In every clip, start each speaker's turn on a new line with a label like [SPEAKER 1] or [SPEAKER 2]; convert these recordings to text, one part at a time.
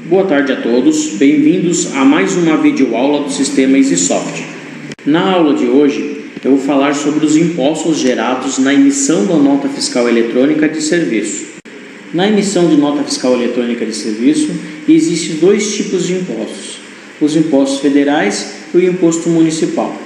[SPEAKER 1] Boa tarde a todos, bem-vindos a mais uma videoaula do Sistema EasySoft. Na aula de hoje, eu vou falar sobre os impostos gerados na emissão da nota fiscal eletrônica de serviço. Na emissão de nota fiscal eletrônica de serviço, existem dois tipos de impostos: os impostos federais e o imposto municipal.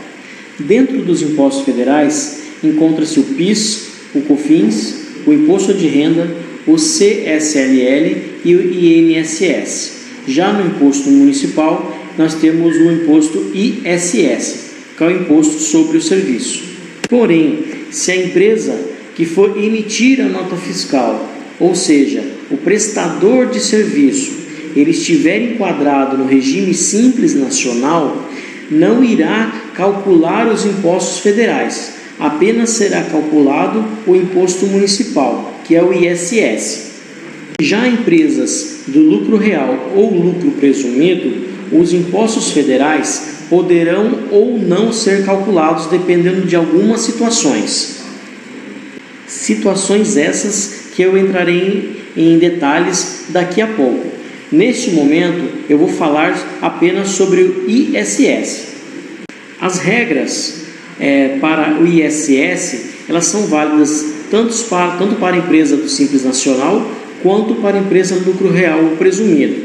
[SPEAKER 1] Dentro dos impostos federais, encontra-se o PIS, o COFINS, o imposto de renda, o CSLL e o INSS. Já no imposto municipal, nós temos o imposto ISS, que é o imposto sobre o serviço. Porém, se a empresa que for emitir a nota fiscal, ou seja, o prestador de serviço, ele estiver enquadrado no regime simples nacional, não irá calcular os impostos federais, apenas será calculado o imposto municipal, que é o ISS. Já empresas do lucro real ou lucro presumido, os impostos federais poderão ou não ser calculados dependendo de algumas situações. Situações essas que eu entrarei em detalhes daqui a pouco. Neste momento, eu vou falar apenas sobre o ISS. As regras para o ISS, elas são válidas tanto para a empresa do Simples Nacional, quanto para a empresa do lucro real ou presumido.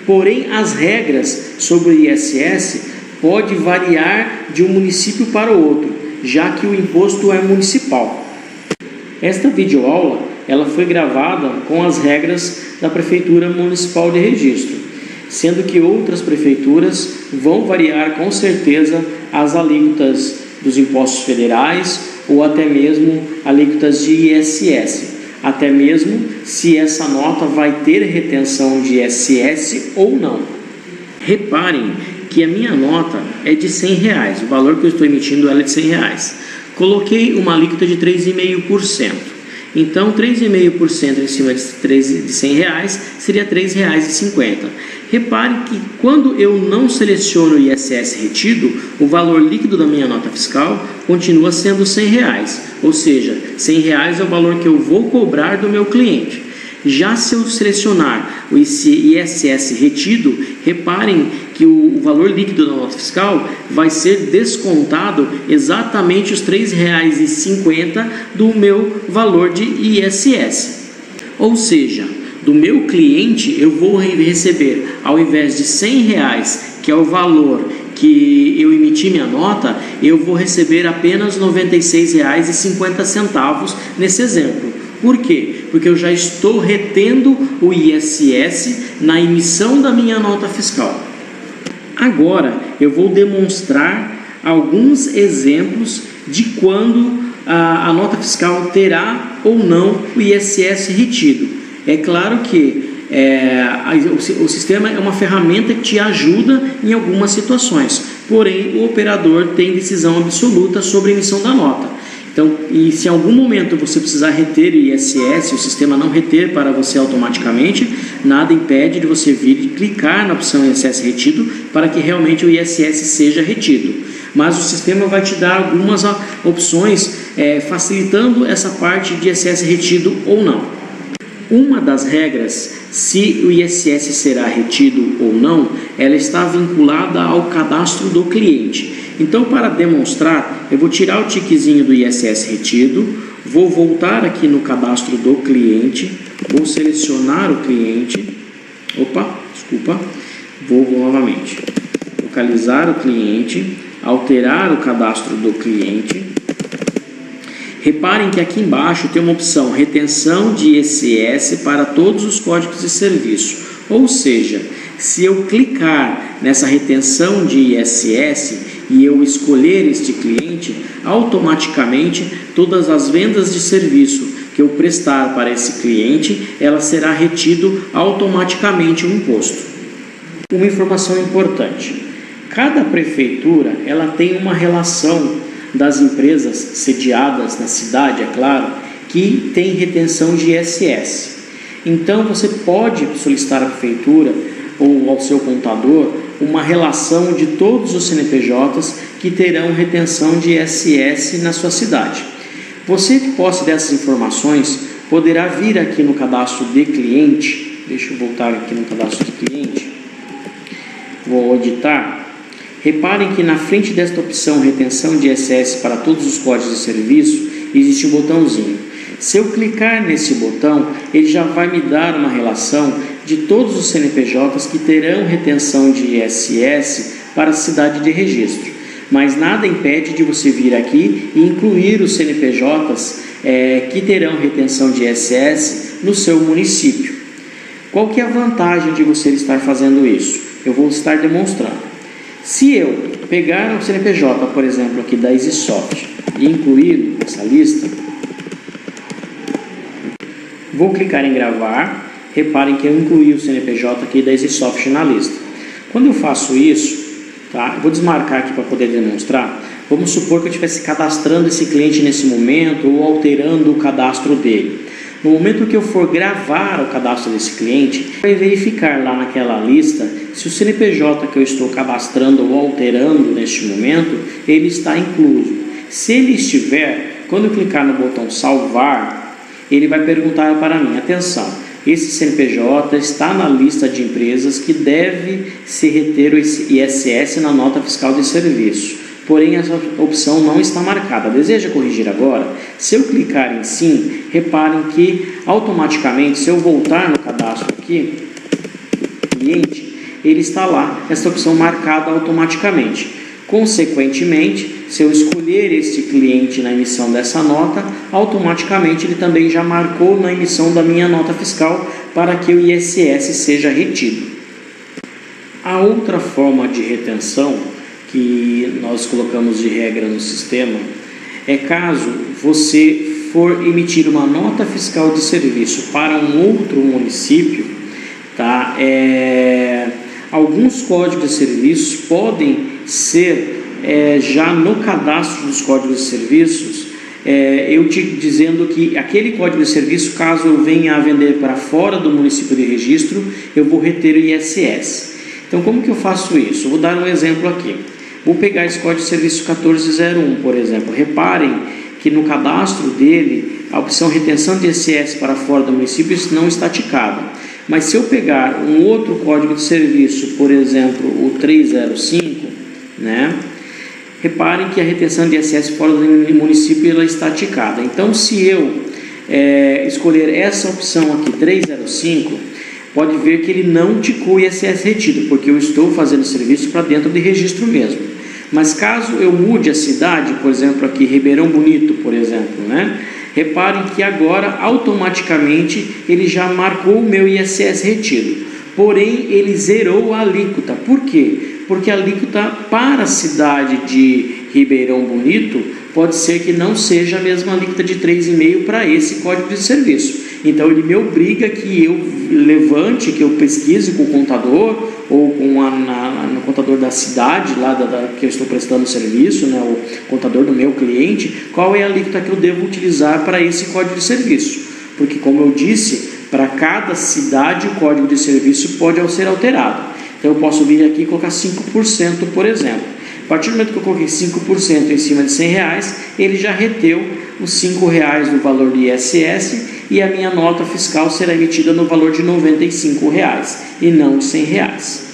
[SPEAKER 1] Porém, as regras sobre o ISS podem variar de um município para o outro, já que o imposto é municipal. Esta videoaula ela foi gravada com as regras da Prefeitura Municipal de Registro, sendo que outras prefeituras vão variar com certeza as alíquotas dos impostos federais ou até mesmo alíquotas de ISS, até mesmo se essa nota vai ter retenção de ISS ou não. Reparem que a minha nota é de R$100, o valor que eu estou emitindo ela é de R$100. Coloquei uma alíquota de 3,5%. Então, 3,5% em cima de R$100 seria R$3,50. Repare que quando eu não seleciono o ISS retido, o valor líquido da minha nota fiscal continua sendo R$100, ou seja, R$100 é o valor que eu vou cobrar do meu cliente. Já se eu selecionar o ISS retido, reparem que o valor líquido da nota fiscal vai ser descontado exatamente os R$3,50 do meu valor de ISS. Ou seja, do meu cliente eu vou receber, ao invés de R$100, que é o valor que eu emiti minha nota, eu vou receber apenas R$ 96,50 nesse exemplo. Por quê? Porque eu já estou retendo o ISS na emissão da minha nota fiscal. Agora eu vou demonstrar alguns exemplos de quando a nota fiscal terá ou não o ISS retido. É claro que o sistema é uma ferramenta que te ajuda em algumas situações, porém o operador tem decisão absoluta sobre a emissão da nota. Então, e se em algum momento você precisar reter o ISS, o sistema não reter para você automaticamente, nada impede de você vir e clicar na opção ISS retido para que realmente o ISS seja retido. Mas o sistema vai te dar algumas opções facilitando essa parte de ISS retido ou não. Uma das regras, se o ISS será retido ou não, ela está vinculada ao cadastro do cliente. Então, para demonstrar, eu vou tirar o tiquezinho do ISS retido, vou voltar aqui no cadastro do cliente, vou selecionar o cliente, vou novamente, localizar o cliente, alterar o cadastro do cliente. Reparem que aqui embaixo tem uma opção retenção de ISS para todos os códigos de serviço, ou seja, se eu clicar nessa retenção de ISS e eu escolher este cliente, automaticamente todas as vendas de serviço que eu prestar para esse cliente, ela será retido automaticamente o imposto. Uma informação importante: cada prefeitura ela tem uma relação das empresas sediadas na cidade, é claro, que tem retenção de ISS. Então você pode solicitar à prefeitura ou ao seu contador uma relação de todos os CNPJs que terão retenção de ISS na sua cidade. Você, de posse dessas informações, poderá vir aqui no cadastro de cliente, deixa eu voltar aqui no cadastro de cliente, cliente, vou editar. Reparem que na frente desta opção retenção de ISS para todos os códigos de serviço, existe um botãozinho. Se eu clicar nesse botão, ele já vai me dar uma relação de todos os CNPJs que terão retenção de ISS para a cidade de registro. Mas nada impede de você vir aqui e incluir os CNPJs que terão retenção de ISS no seu município. Qual que é a vantagem de você estar fazendo isso? Eu vou estar demonstrando. Se eu pegar o CNPJ, por exemplo, aqui da EasySoft e incluir nessa lista, vou clicar em gravar. Reparem que eu incluí o CNPJ aqui da EasySoft na lista. Quando eu faço isso, tá? Eu vou desmarcar aqui para poder demonstrar. Vamos supor que eu estivesse cadastrando esse cliente nesse momento ou alterando o cadastro dele. No momento que eu for gravar o cadastro desse cliente, vai verificar lá naquela lista se o CNPJ que eu estou cadastrando ou alterando neste momento, ele está incluso. Se ele estiver, quando eu clicar no botão salvar, ele vai perguntar para mim, atenção, esse CNPJ está na lista de empresas que deve se reter o ISS na nota fiscal de serviço. Porém, essa opção não está marcada. Deseja corrigir agora? Se eu clicar em sim, reparem que automaticamente, se eu voltar no cadastro aqui, cliente, ele está lá, essa opção marcada automaticamente. Consequentemente, se eu escolher este cliente na emissão dessa nota, automaticamente ele também já marcou na emissão da minha nota fiscal para que o ISS seja retido. A outra forma de retenção que nós colocamos de regra no sistema é caso você for emitir uma nota fiscal de serviço para um outro município, tá? Alguns códigos de serviços podem ser já no cadastro dos códigos de serviços, eu te dizendo que aquele código de serviço, caso eu venha a vender para fora do município de registro, eu vou reter o ISS. Então, como que eu faço isso? Eu vou dar um exemplo aqui. Vou pegar esse código de serviço 1401, por exemplo. Reparem que no cadastro dele, a opção retenção de ISS para fora do município não está ticada. Mas se eu pegar um outro código de serviço, por exemplo, o 305, né? Reparem que a retenção de ISS fora do município ela está ticada. Então, se eu escolher essa opção aqui, 305, pode ver que ele não ticou o ISS retido, porque eu estou fazendo serviço para dentro de registro mesmo. Mas caso eu mude a cidade, por exemplo, aqui Ribeirão Bonito, por exemplo, né? Reparem que agora automaticamente ele já marcou o meu ISS retido. Porém, ele zerou a alíquota. Por quê? Porque a alíquota para a cidade de Ribeirão Bonito pode ser que não seja a mesma alíquota de 3,5 para esse código de serviço. Então ele me obriga que eu levante, que eu pesquise com o contador ou com no contador da cidade lá que eu estou prestando serviço, né, o contador do meu cliente, qual é a alíquota que eu devo utilizar para esse código de serviço. Porque, como eu disse, para cada cidade o código de serviço pode ser alterado. Então eu posso vir aqui e colocar 5%, por exemplo. A partir do momento que eu coloquei 5% em cima de R$100, ele já reteu os R$5 do valor do ISS e a minha nota fiscal será emitida no valor de R$95 e não de R$100.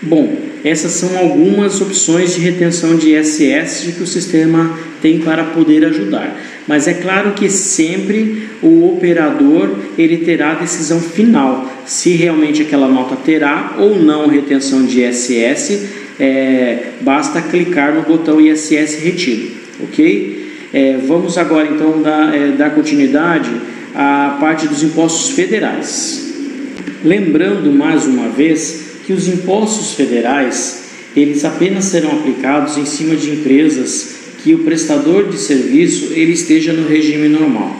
[SPEAKER 1] Bom, essas são algumas opções de retenção de ISS que o sistema tem para poder ajudar. Mas é claro que sempre o operador ele terá a decisão final, se realmente aquela nota terá ou não retenção de ISS, basta clicar no botão ISS retido, ok? Vamos agora então dar continuidade à parte dos impostos federais. Lembrando mais uma vez que os impostos federais eles apenas serão aplicados em cima de empresas que o prestador de serviço ele esteja no regime normal.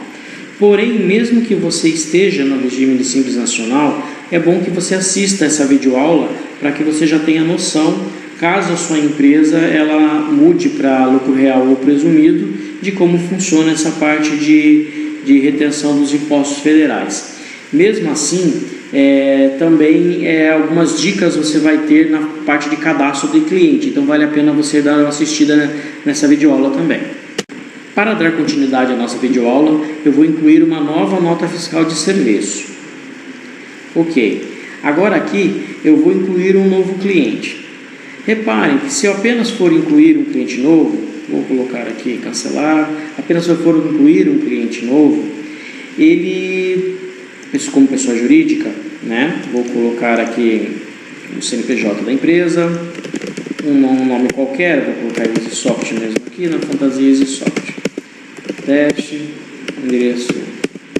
[SPEAKER 1] Porém, mesmo que você esteja no regime de Simples Nacional, é bom que você assista essa videoaula para que você já tenha noção, caso a sua empresa ela mude para lucro real ou presumido, de como funciona essa parte de retenção dos impostos federais. Mesmo assim, também algumas dicas você vai ter na parte de cadastro de cliente, então vale a pena você dar uma assistida nessa videoaula também. Para dar continuidade à nossa videoaula, eu vou incluir uma nova nota fiscal de serviço. Ok, Agora aqui eu vou incluir um novo cliente. Reparem que se eu apenas for incluir um cliente novo, vou colocar aqui cancelar, apenas se eu for incluir um cliente novo, ele, isso como pessoa jurídica, né? Vou colocar aqui o CNPJ da empresa, um nome qualquer, vou colocar EasySoft mesmo aqui, na fantasia EasySoft. Teste, endereço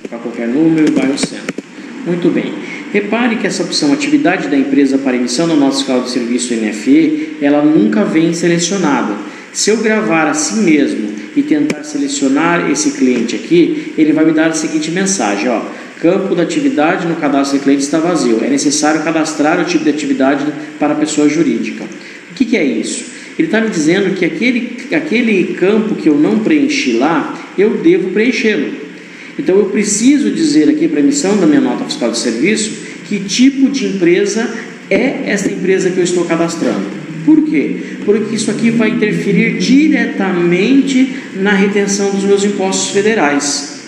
[SPEAKER 1] para qualquer número, bairro Centro. Muito bem. Repare que essa opção atividade da empresa para emissão da nota fiscal de serviço NFE, ela nunca vem selecionada. Se eu gravar assim mesmo e tentar selecionar esse cliente aqui, ele vai me dar a seguinte mensagem, ó: campo da atividade no cadastro de cliente está vazio. É necessário cadastrar o tipo de atividade para a pessoa jurídica. O que é isso? Ele está me dizendo que aquele campo que eu não preenchi lá, eu devo preenchê-lo. Então eu preciso dizer aqui para a emissão da minha nota fiscal de serviço que tipo de empresa é essa empresa que eu estou cadastrando. Por quê? Porque isso aqui vai interferir diretamente na retenção dos meus impostos federais.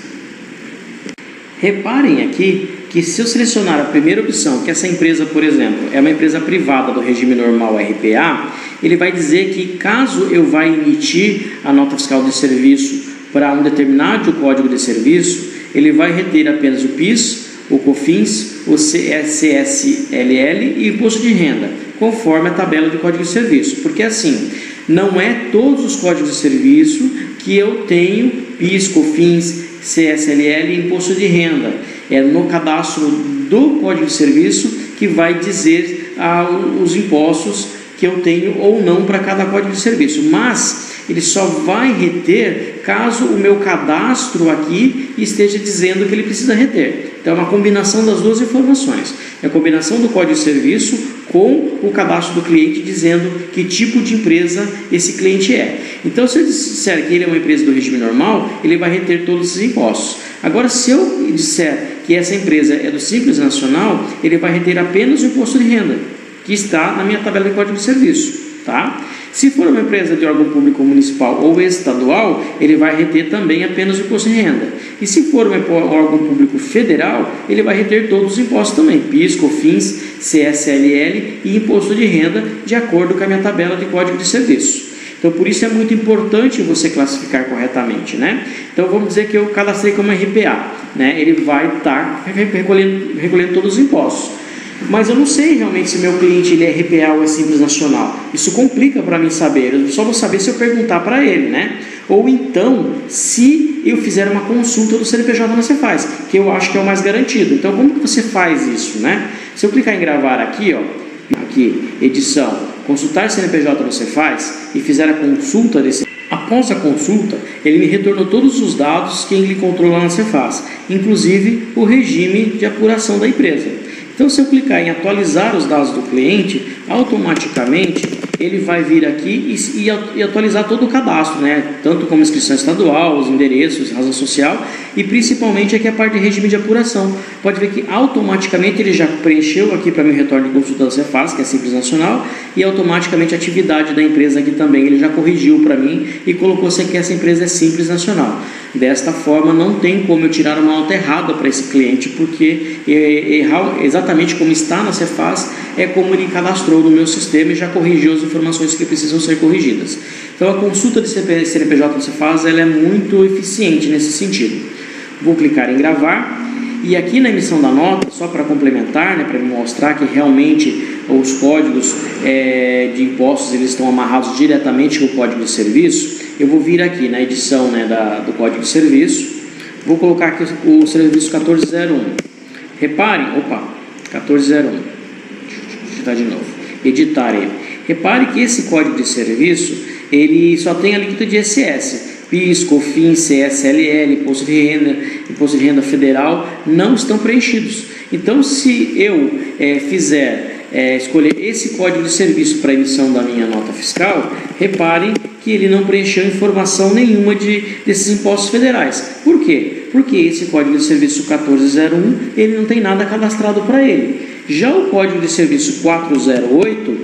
[SPEAKER 1] Reparem aqui que se eu selecionar a primeira opção, que essa empresa, por exemplo, é uma empresa privada do regime normal RPA, ele vai dizer que caso eu vá emitir a nota fiscal de serviço para um determinado código de serviço, ele vai reter apenas o PIS, o COFINS, o CSLL e o imposto de renda, conforme a tabela de código de serviço. Porque assim, não é todos os códigos de serviço que eu tenho PIS, COFINS, CSLL e imposto de renda. É no cadastro do código de serviço que vai dizer os impostos que eu tenho ou não para cada código de serviço, mas ele só vai reter caso o meu cadastro aqui esteja dizendo que ele precisa reter. Então é uma combinação das duas informações, é a combinação do código de serviço com o cadastro do cliente dizendo que tipo de empresa esse cliente é. Então se eu disser que ele é uma empresa do regime normal, ele vai reter todos esses impostos. Agora se eu disser que essa empresa é do Simples Nacional, ele vai reter apenas o imposto de renda, que está na minha tabela de código de serviço, tá? Se for uma empresa de órgão público municipal ou estadual, ele vai reter também apenas o imposto de renda. E se for um órgão público federal, ele vai reter todos os impostos também, PIS, COFINS, CSLL e imposto de renda, de acordo com a minha tabela de código de serviço. Então, por isso é muito importante você classificar corretamente, né? Então, vamos dizer que eu cadastrei como RPA, né? Ele vai estar recolhendo todos os impostos. Mas eu não sei realmente se meu cliente ele é RPA ou é Simples Nacional. Isso complica para mim saber. Eu só vou saber se eu perguntar para ele, né? Ou então, se eu fizer uma consulta do CNPJ na Cefaz, que eu acho que é o mais garantido. Então, como que você faz isso, né? Se eu clicar em gravar aqui, ó, aqui, edição, consultar CNPJ no Cefaz e fizer a consulta desse. Após a consulta, ele me retornou todos os dados que ele encontrou lá na Cefaz, inclusive o regime de apuração da empresa. Então, se eu clicar em atualizar os dados do cliente, automaticamente ele vai vir aqui e atualizar todo o cadastro, né? Tanto como inscrição estadual, os endereços, razão social e principalmente aqui a parte de regime de apuração. Pode ver que automaticamente ele já preencheu aqui para mim o retorno de consulta da Cefaz, que é Simples Nacional, e automaticamente a atividade da empresa aqui também ele já corrigiu para mim e colocou que essa empresa é Simples Nacional. Desta forma, não tem como eu tirar uma nota errada para esse cliente, porque errar exatamente como está na Cefaz é como ele cadastrou no meu sistema e já corrigiu as informações que precisam ser corrigidas. Então, a consulta de CNPJ no Cefaz ela é muito eficiente nesse sentido. Vou clicar em gravar e aqui na emissão da nota, só para complementar, né, para mostrar que realmente os códigos de impostos eles estão amarrados diretamente com o código de serviço, eu vou vir aqui na edição, né, do código de serviço, vou colocar aqui o serviço 1401. Reparem, 1401, deixa eu digitar de novo, editar ele. Repare que esse código de serviço, ele só tem a alíquota de ISS, PIS, COFINS, CSLL, imposto de renda federal, não estão preenchidos. Então, se eu escolher esse código de serviço para emissão da minha nota fiscal, reparem que ele não preencheu informação nenhuma desses impostos federais. Por quê? Porque esse código de serviço 1401, ele não tem nada cadastrado para ele. Já o código de serviço 408,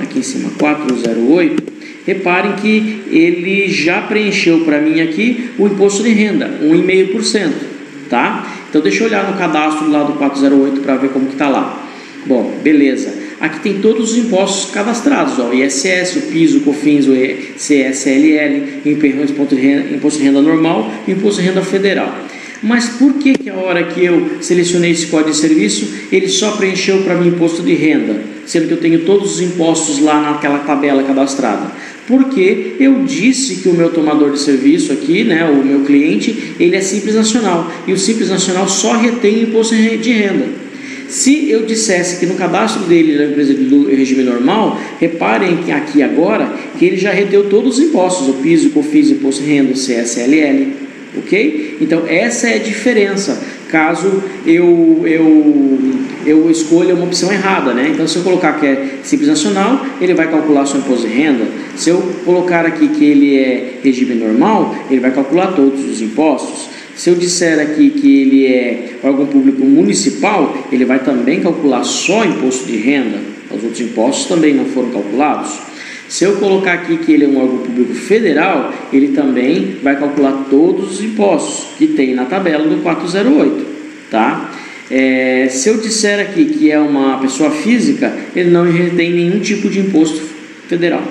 [SPEAKER 1] aqui em cima, 408, reparem que ele já preencheu para mim aqui o imposto de renda, 1,5%, tá? Então deixa eu olhar no cadastro lá do 408 para ver como que está lá. Bom, beleza. Aqui tem todos os impostos cadastrados, ó, o ISS, o PIS, o COFINS, o CSLL, imposto de renda normal e imposto de renda federal. Mas por que a hora que eu selecionei esse código de serviço, ele só preencheu para mim imposto de renda, sendo que eu tenho todos os impostos lá naquela tabela cadastrada? Porque eu disse que o meu tomador de serviço aqui, né, o meu cliente, ele é Simples Nacional, e o Simples Nacional só retém o imposto de renda. Se eu dissesse que no cadastro dele era empresa do regime normal, reparem que aqui agora que ele já reteu todos os impostos, o PIS, o COFINS, o imposto de renda, o CSLL, ok? Então essa é a diferença, caso eu escolha uma opção errada, né? Então se eu colocar que é Simples Nacional, ele vai calcular seu imposto de renda. Se eu colocar aqui que ele é regime normal, ele vai calcular todos os impostos. Se eu disser aqui que ele é órgão público municipal, ele vai também calcular só imposto de renda, os outros impostos também não foram calculados. Se eu colocar aqui que ele é um órgão público federal, ele também vai calcular todos os impostos que tem na tabela do 408, tá? Se eu disser aqui que é uma pessoa física, ele não retém nenhum tipo de imposto federal.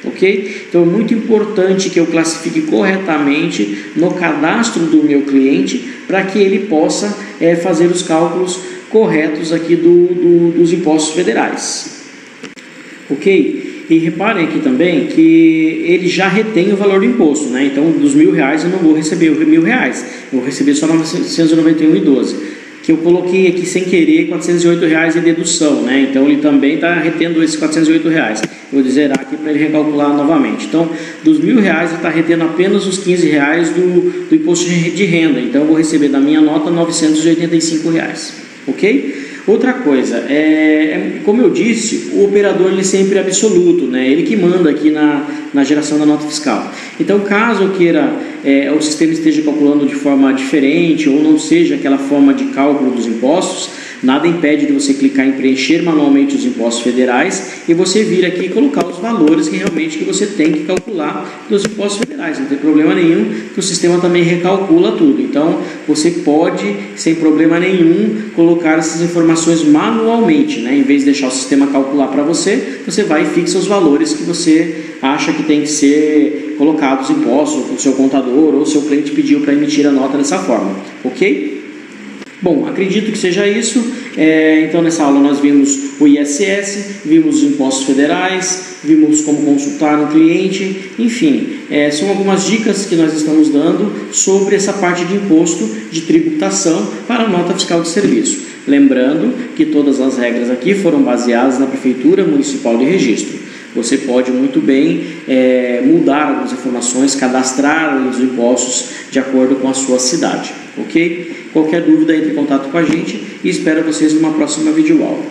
[SPEAKER 1] Ok? Então é muito importante que eu classifique corretamente no cadastro do meu cliente para que ele possa fazer os cálculos corretos aqui dos impostos federais. Ok? E reparem aqui também que ele já retém o valor do imposto, né? Então dos R$1.000 eu não vou receber os R$1.000, eu vou receber só R$ 991,12. Que eu coloquei aqui sem querer R$408 em dedução, né? Então ele também está retendo esses R$408. Eu vou zerar aqui para ele recalcular novamente. Então, dos R$1.000 ele está retendo apenas os R$15 do imposto de renda. Então eu vou receber da minha nota R$985, ok? Outra coisa, como eu disse, o operador ele sempre é absoluto, né? Ele que manda aqui na geração da nota fiscal. Então, caso eu queira, o sistema esteja calculando de forma diferente ou não seja aquela forma de cálculo dos impostos, nada impede de você clicar em preencher manualmente os impostos federais e você vir aqui e colocar os valores que realmente você tem que calcular dos impostos federais. Não tem problema nenhum, que o sistema também recalcula tudo. Então, você pode, sem problema nenhum, colocar essas informações manualmente, né? Em vez de deixar o sistema calcular para você, você vai e fixa os valores que você acha que tem que ser colocados impostos, o seu contador ou o seu cliente pediu para emitir a nota dessa forma, ok? Bom, acredito que seja isso. Então nessa aula nós vimos o ISS, vimos os impostos federais, vimos como consultar um cliente, enfim, são algumas dicas que nós estamos dando sobre essa parte de imposto de tributação para a nota fiscal de serviço. Lembrando que todas as regras aqui foram baseadas na Prefeitura Municipal de Registro. Você pode muito bem mudar algumas informações, cadastrar os impostos de acordo com a sua cidade, ok? Qualquer dúvida, entre em contato com a gente e espero vocês numa próxima videoaula.